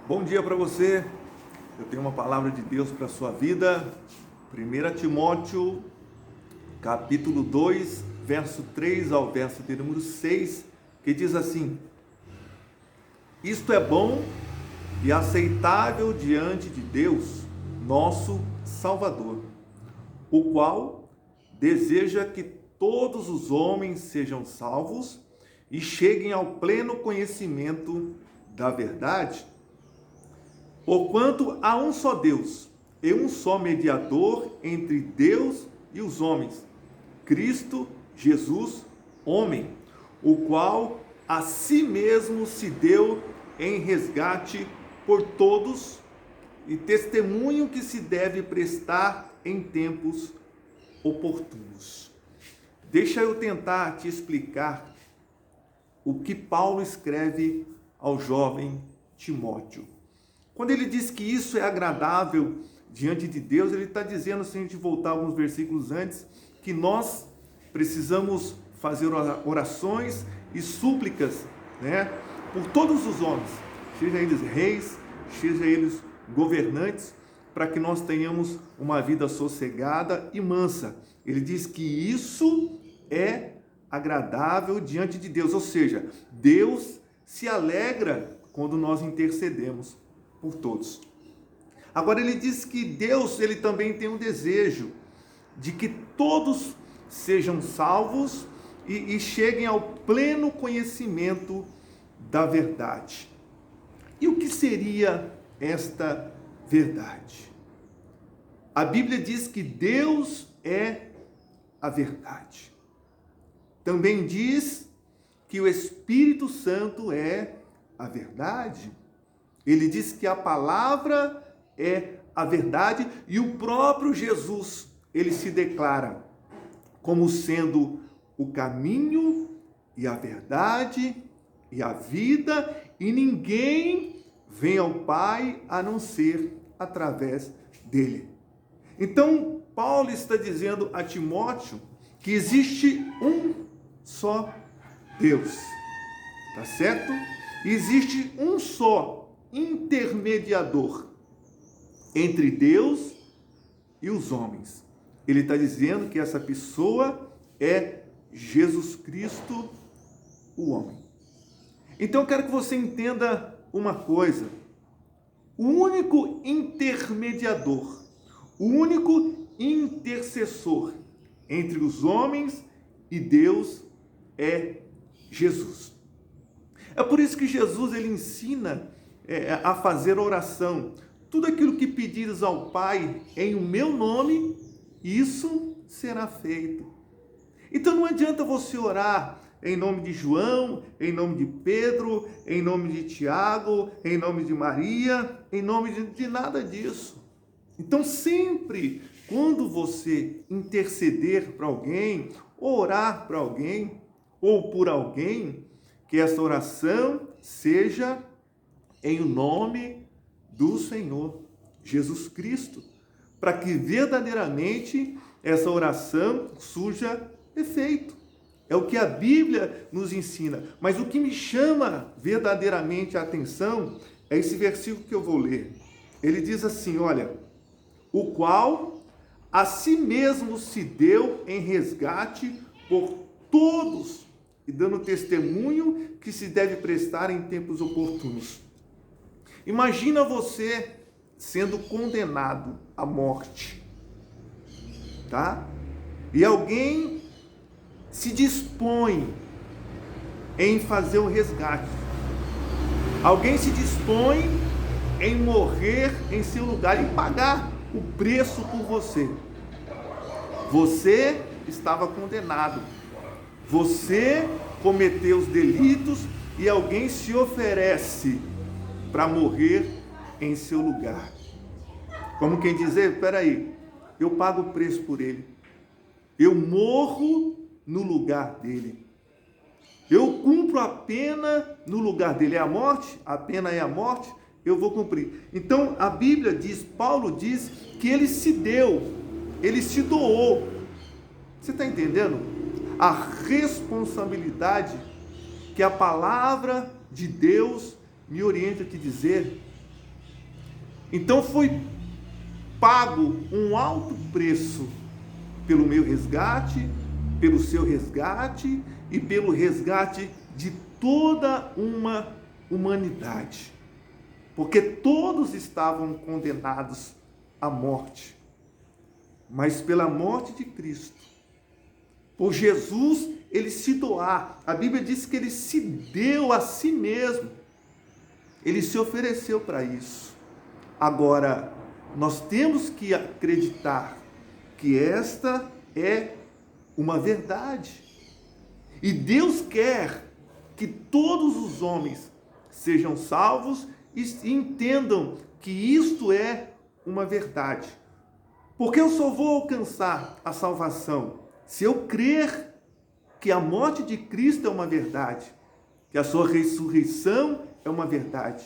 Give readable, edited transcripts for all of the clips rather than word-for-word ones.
Bom dia para você. Eu tenho uma palavra de Deus para a sua vida. 1 Timóteo, capítulo 2, verso 3 ao verso de número 6, que diz assim: Isto é bom e aceitável diante de Deus, nosso Salvador, o qual deseja que todos os homens sejam salvos e cheguem ao pleno conhecimento da verdade. Porquanto há um só Deus e um só mediador entre Deus e os homens, Cristo Jesus, homem, o qual a si mesmo se deu em resgate por todos, e testemunho que se deve prestar em tempos oportunos. Deixa eu tentar te explicar o que Paulo escreve ao jovem Timóteo. Quando ele diz que isso é agradável diante de Deus, ele está dizendo, se a gente voltar alguns versículos antes, que nós precisamos fazer orações e súplicas, por todos os homens, seja eles reis, seja eles governantes, para que nós tenhamos uma vida sossegada e mansa. Ele diz que isso é agradável diante de Deus, ou seja, Deus se alegra quando nós intercedemos por todos. Agora ele diz que Deus, ele também tem um desejo de que todos sejam salvos e cheguem ao pleno conhecimento da verdade. E o que seria esta verdade? A Bíblia diz que Deus é a verdade. Também diz que o Espírito Santo é a verdade. Ele diz que a palavra é a verdade e o próprio Jesus, ele se declara como sendo o caminho e a verdade e a vida, e ninguém vem ao Pai a não ser através dele. Então, Paulo está dizendo a Timóteo que existe um só Deus, tá certo? Existe um só intermediador entre Deus e os homens. Ele está dizendo que essa pessoa é Jesus Cristo, o homem. Então eu quero que você entenda uma coisa: o único intermediador, o único intercessor entre os homens e Deus é Jesus. É por isso que Jesus ele ensina a fazer oração. Tudo aquilo que pedires ao Pai em o meu nome, isso será feito. Então não adianta você orar em nome de João, em nome de Pedro, em nome de Tiago, em nome de Maria, em nome de nada disso. Então sempre, quando você interceder para alguém, orar para alguém, ou por alguém, que essa oração seja em nome do Senhor Jesus Cristo, para que verdadeiramente essa oração surja efeito. É o que a Bíblia nos ensina. Mas o que me chama verdadeiramente a atenção é esse versículo que eu vou ler. Ele diz assim, olha: o qual a si mesmo se deu em resgate por todos, e dando testemunho que se deve prestar em tempos oportunos. Imagina você sendo condenado à morte, tá? E alguém se dispõe em fazer o resgate. Alguém se dispõe em morrer em seu lugar e pagar o preço por você. Você estava condenado. Você cometeu os delitos e alguém se oferece para morrer em seu lugar. Como quem dizer, espera aí, eu pago o preço por ele. Eu morro no lugar dele. Eu cumpro a pena no lugar dele. É a morte? A pena é a morte? Eu vou cumprir. Então a Bíblia diz, Paulo diz que ele se deu, ele se doou. Você está entendendo? A responsabilidade que a palavra de Deus me orienta a te dizer Então foi pago um alto preço pelo meu resgate, pelo seu resgate e pelo resgate de toda uma humanidade. Porque todos estavam condenados à morte. Mas pela morte de Cristo, por Jesus, ele se doar. A Bíblia diz que ele se deu a si mesmo. Ele se ofereceu para isso. Agora, nós temos que acreditar que esta é uma verdade. E Deus quer que todos os homens sejam salvos e entendam que isto é uma verdade. Porque eu só vou alcançar a salvação se eu crer que a morte de Cristo é uma verdade, que a sua ressurreição é uma verdade.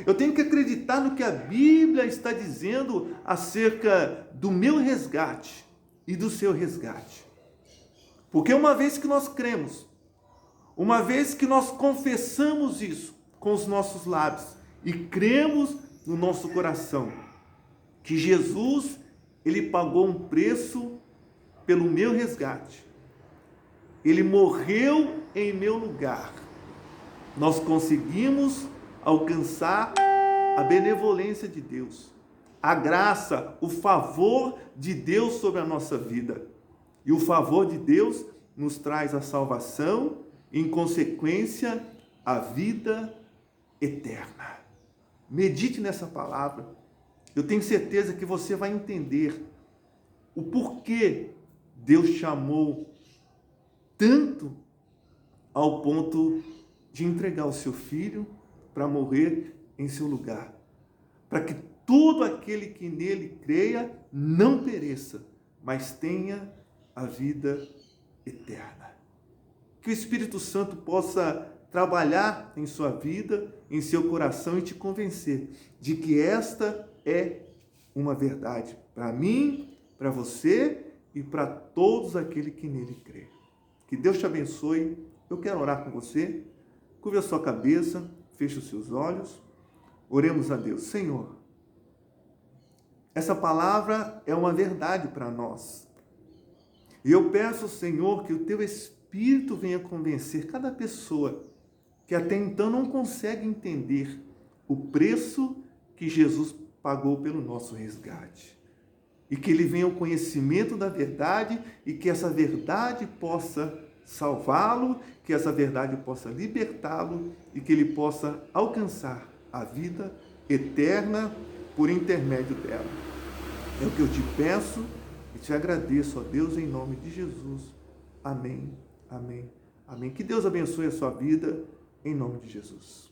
Eu tenho que acreditar no que a Bíblia está dizendo acerca do meu resgate e do seu resgate. Porque uma vez que nós cremos, uma vez que nós confessamos isso com os nossos lábios e cremos no nosso coração, que Jesus, ele pagou um preço pelo meu resgate. Ele morreu em meu lugar. Nós conseguimos alcançar a benevolência de Deus, a graça, o favor de Deus sobre a nossa vida. E o favor de Deus nos traz a salvação, em consequência, a vida eterna. Medite nessa palavra. Eu tenho certeza que você vai entender o porquê Deus chamou tanto ao ponto de entregar o seu filho para morrer em seu lugar, para que todo aquele que nele creia não pereça, mas tenha a vida eterna. Que o Espírito Santo possa trabalhar em sua vida, em seu coração e te convencer de que esta é uma verdade para mim, para você e para todos aqueles que nele crê. Que Deus te abençoe. Eu quero orar com você. Curva a sua cabeça, feche os seus olhos. Oremos a Deus. Senhor, essa palavra é uma verdade para nós. E eu peço, Senhor, que o teu Espírito venha convencer cada pessoa que até então não consegue entender o preço que Jesus pagou pelo nosso resgate. E que ele venha ao conhecimento da verdade e que essa verdade possa salvá-lo, que essa verdade possa libertá-lo e que ele possa alcançar a vida eterna por intermédio dela. É o que eu te peço e te agradeço, ó Deus, em nome de Jesus. Amém, amém, amém. Que Deus abençoe a sua vida, em nome de Jesus.